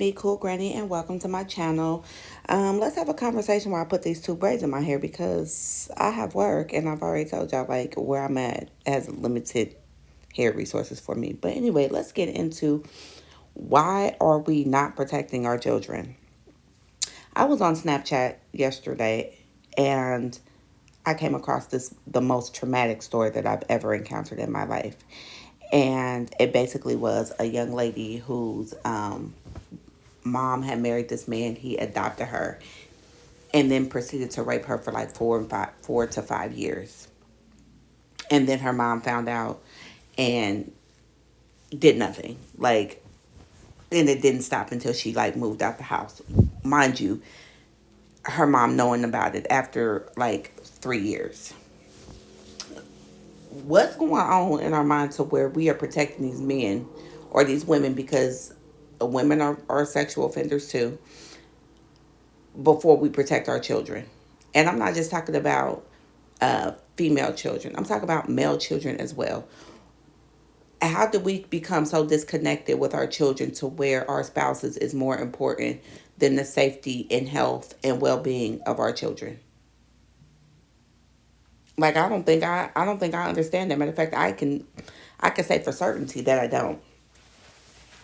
me, Cool Granny, and welcome to my channel. Let's have a conversation while I put these two braids in my hair because I have work and I've already told y'all like where I'm at has limited hair resources for me. But anyway, let's get into why are we not protecting our children? I was on Snapchat yesterday and I came across the most traumatic story that I've ever encountered in my life. And it basically was a young lady whose mom had married this man. He adopted her and then proceeded to rape her for like 4 to 5 years. And then her mom found out and did nothing. Like, and it didn't stop until she like moved out the house. Mind you, her mom knowing about it after like 3 years. What's going on in our mind to where we are protecting these men or these women because women are sexual offenders too before we protect our children? And I'm not just talking about female children. I'm talking about male children as well. How do we become so disconnected with our children to where our spouses is more important than the safety and health and well-being of our children? Like I don't think I understand that. Matter of fact, I can say for certainty that I don't.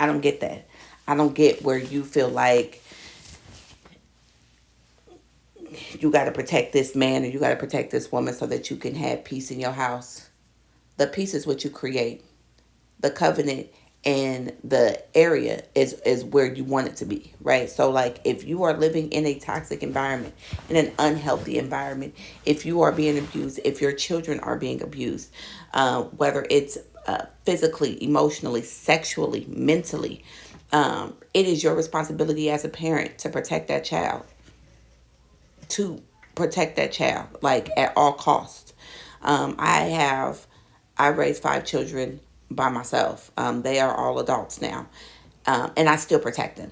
I don't get that. I don't get where you feel like you got to protect this man or you got to protect this woman so that you can have peace in your house. The peace is what you create. The covenant and the area is where you want it to be, right? So like if you are living in a toxic environment, in an unhealthy environment, if you are being abused, if your children are being abused, whether it's physically, emotionally, sexually, mentally, it is your responsibility as a parent to protect that child, to protect that child like at all costs. I raised 5 children by myself. They are all adults now, and I still protect them.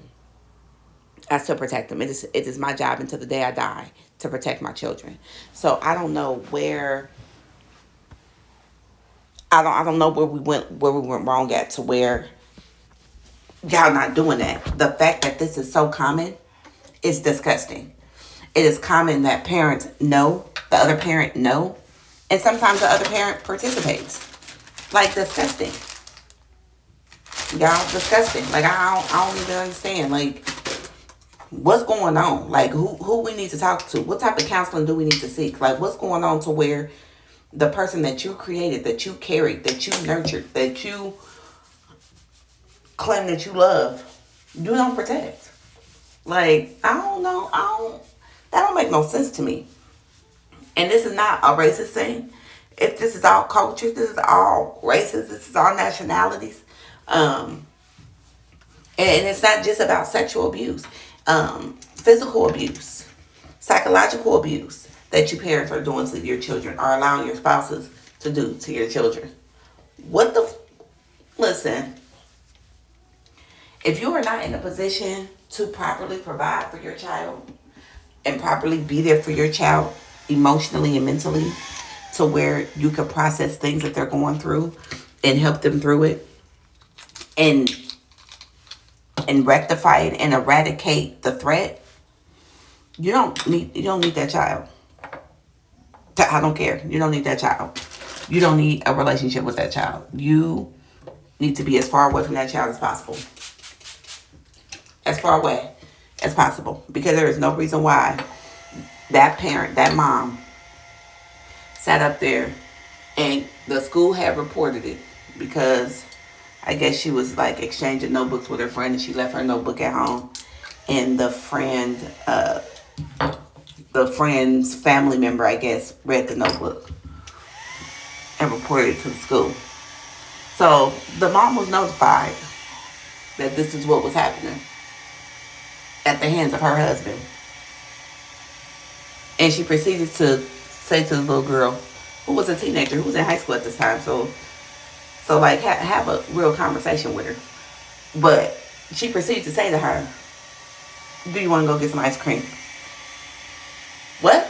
I still protect them. It is my job until the day I die to protect my children. So I don't know where we went wrong at to where y'all not doing that. The fact that this is so common is disgusting. It is common that parents know, the other parent know, and sometimes the other parent participates. Like disgusting. Y'all disgusting. Like I don't even understand. Like what's going on? Like who we need to talk to? What type of counseling do we need to seek? Like what's going on to where the person that you created, that you carried, that you nurtured, that you claim that you love, you don't protect. Like I don't know. I don't. That don't make no sense to me. And this is not a racist thing. If this is all cultures, this is all races, this is all nationalities. Um, and it's not just about sexual abuse, physical abuse, psychological abuse that you parents are doing to your children or allowing your spouses to do to your children. What the? Listen, if you are not in a position to properly provide for your child and properly be there for your child emotionally and mentally to where you can process things that they're going through and help them through it and rectify it and eradicate the threat, you don't need that child. I don't care. You don't need that child. You don't need a relationship with that child. You need to be as far away from that child as possible. As far away as possible. Because there is no reason why that parent, that mom, sat up there and the school had reported it because I guess she was like exchanging notebooks with her friend and she left her notebook at home and the friend's family member, I guess, read the notebook and reported it to the school. So the mom was notified that this is what was happening at the hands of her husband. And she proceeded to say to the little girl, who was a teenager, who was in high school at this time, so like have a real conversation with her. But she proceeded to say to her, "Do you want to go get some ice cream?" What?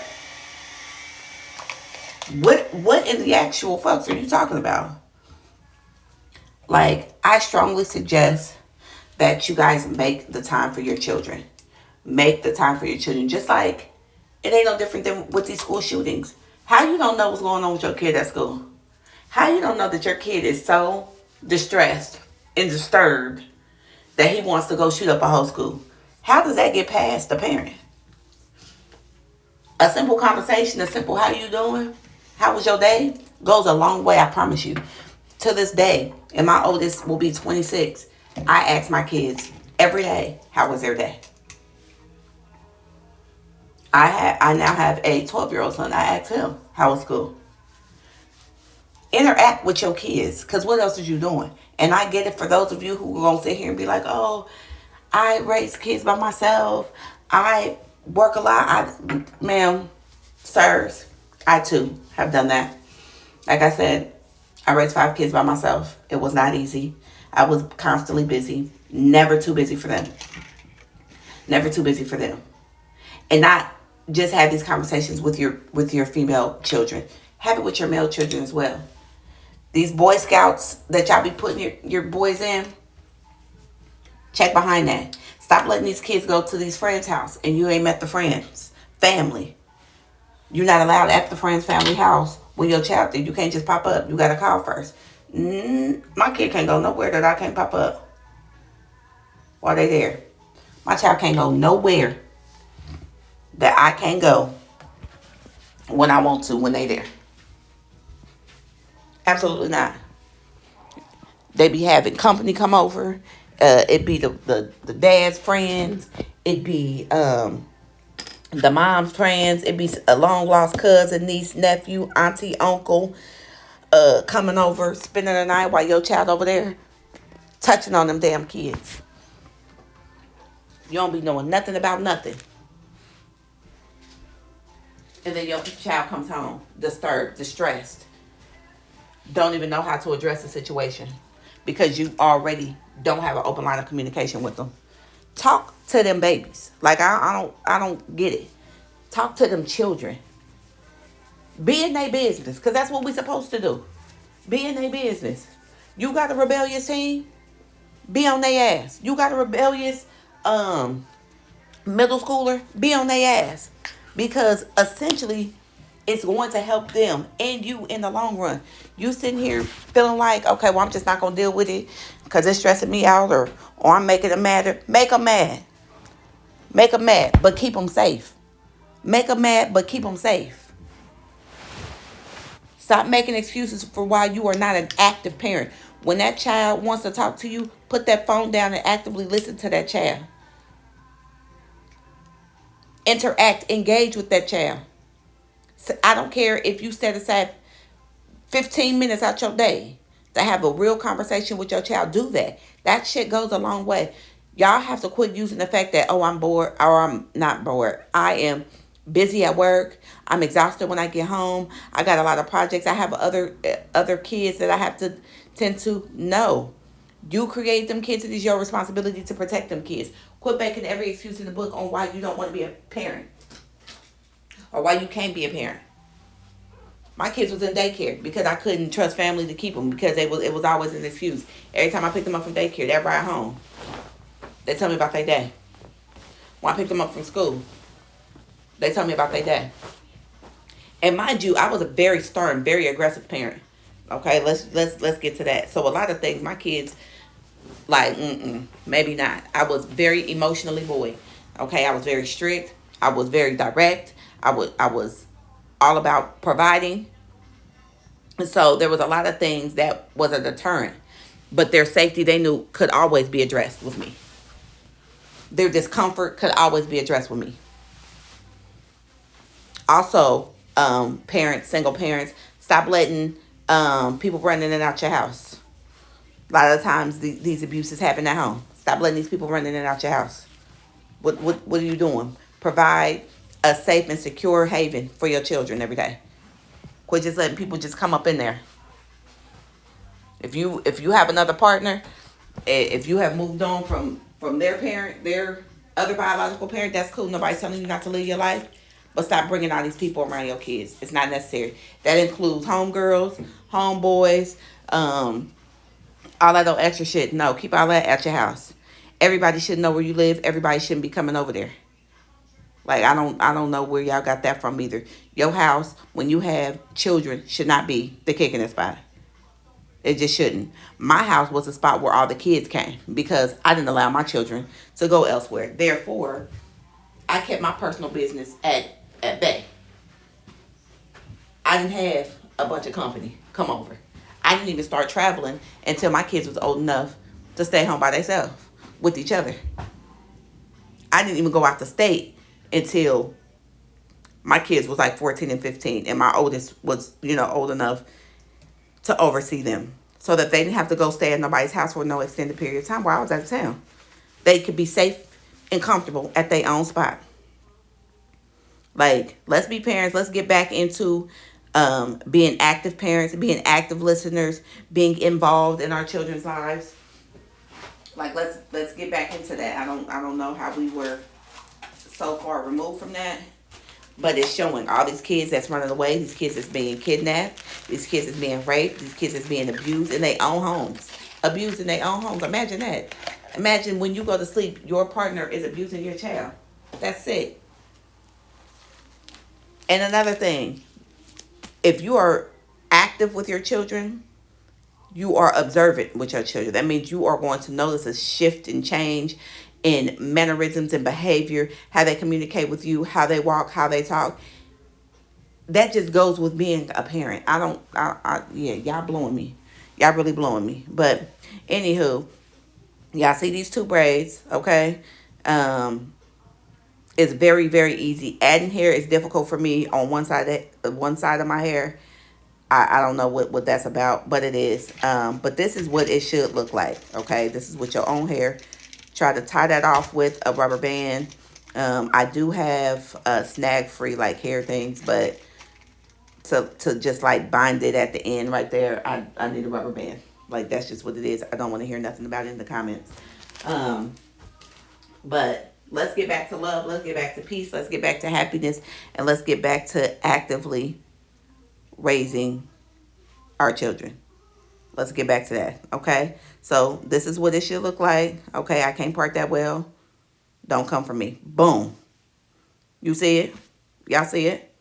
What in the actual fucks are you talking about? Like, I strongly suggest that you guys make the time for your children. Make the time for your children. Just like it ain't no different than with these school shootings. How you don't know what's going on with your kid at school? How you don't know that your kid is so distressed and disturbed that he wants to go shoot up a whole school? How does that get past the parent? A simple conversation, a simple "how you doing? How was your day?" goes a long way, I promise you. To this day, and my oldest will be 26, I ask my kids every day, how was their day? I now have a 12-year-old son. I ask him, how was school? Interact with your kids, because what else is you doing? And I get it for those of you who are going to sit here and be like, oh, I raise kids by myself. I work a lot. Ma'am, sirs, I too have done that. Like I said, I raised 5 kids by myself. It was not easy. I was constantly busy. Never too busy for them. Never too busy for them. And not just have these conversations with your female children. Have it with your male children as well. These Boy Scouts that y'all be putting your boys in, check behind that. Stop letting these kids go to these friends' house and you ain't met the friends, family. You're not allowed at the friend's family house when your child there. You can't just pop up. You got to call first. My kid can't go nowhere that I can't pop up while they there. My child can't go nowhere that I can't go when I want to when they there. Absolutely not. They be having company come over. It be the dad's friends. It be the mom's friends. It be a long lost cousin, niece, nephew, auntie, uncle coming over, spending the night while your child over there touching on them damn kids. You don't be knowing nothing about nothing. And then your child comes home disturbed, distressed. Don't even know how to address the situation because you already don't have an open line of communication with them. Talk to them babies. Like I don't get it. Talk to them children. Be in their business, because that's what we're supposed to do. Be in their business. You got a rebellious teen? Be on their ass. You got a rebellious middle schooler? Be on their ass. Because essentially, it's going to help them and you in the long run. You sitting here feeling like, okay, well, I'm just not going to deal with it because it's stressing me out or I'm making them mad. Make them mad. Make them mad, but keep them safe. Make them mad, but keep them safe. Stop making excuses for why you are not an active parent. When that child wants to talk to you, put that phone down and actively listen to that child. Interact, engage with that child. So I don't care if you set aside 15 minutes out your day to have a real conversation with your child. Do that. That shit goes a long way. Y'all have to quit using the fact that, oh, I'm bored or I'm not bored. I am busy at work. I'm exhausted when I get home. I got a lot of projects. I have other kids that I have to tend to. No. You create them kids. It is your responsibility to protect them kids. Quit making every excuse in the book on why you don't want to be a parent or why you can't be a parent. My kids was in daycare because I couldn't trust family to keep them because it was always an excuse. Every time I picked them up from daycare, they'd ride home. They tell me about their day. When I picked them up from school, they tell me about their day. And mind you, I was a very stern, very aggressive parent. Okay, let's get to that. So a lot of things, my kids, like, maybe not. I was very emotionally void. Okay, I was very strict. I was very direct. I was all about providing. And so there was a lot of things that was a deterrent. But their safety, they knew, could always be addressed with me. Their discomfort could always be addressed with me. Also, parents, single parents, stop letting people run in and out your house. A lot of the times these abuses happen at home. Stop letting these people run in and out your house. What are you doing? Provide a safe and secure haven for your children every day. Quit just letting people just come up in there. If you have another partner, if you have moved on from their parent, their other biological parent, that's cool. Nobody's telling you not to live your life. But stop bringing all these people around your kids. It's not necessary. That includes homegirls, homeboys, all that old extra shit. No, keep all that at your house. Everybody should know where you live. Everybody shouldn't be coming over there. Like I don't know where y'all got that from either. Your house, when you have children, should not be the kicking spot. It just shouldn't. My house was a spot where all the kids came because I didn't allow my children to go elsewhere. Therefore, I kept my personal business at bay. I didn't have a bunch of company come over. I didn't even start traveling until my kids was old enough to stay home by themselves with each other. I didn't even go out the state until my kids was like 14 and 15, and my oldest was, old enough to oversee them so that they didn't have to go stay at nobody's house for no extended period of time while I was out of town. They could be safe and comfortable at their own spot. Like, let's be parents. Let's get back into being active parents, being active listeners, being involved in our children's lives. Like, let's get back into that. I don't know how we were so far removed from that, but it's showing all these kids that's running away, these kids that's being kidnapped, these kids that's being raped, these kids that's being abused in their own homes. Abused in their own homes. Imagine that. Imagine when you go to sleep, your partner is abusing your child. That's sick. And another thing, if you are active with your children, you are observant with your children. That means you are going to notice a shift and change in mannerisms and behavior, how they communicate with you, how they walk, how they talk. That just goes with being a parent. Yeah, y'all blowing me. Y'all really blowing me. But anywho, y'all see these two braids, okay? It's very, very easy. Adding hair is difficult for me on one side of my hair. I don't know what that's about, but it is. But this is what it should look like, okay? This is with your own hair. Try to tie that off with a rubber band. I do have snag-free like hair things, but to just like bind it at the end right there, I need a rubber band. Like, that's just what it is. I don't want to hear nothing about it in the comments. Um, but let's get back to love. Let's get back to peace. Let's get back to happiness. And let's get back to actively raising our children. Let's get back to that. Okay. So this is what it should look like. Okay. I can't park that well. Don't come for me. Boom. You see it? Y'all see it?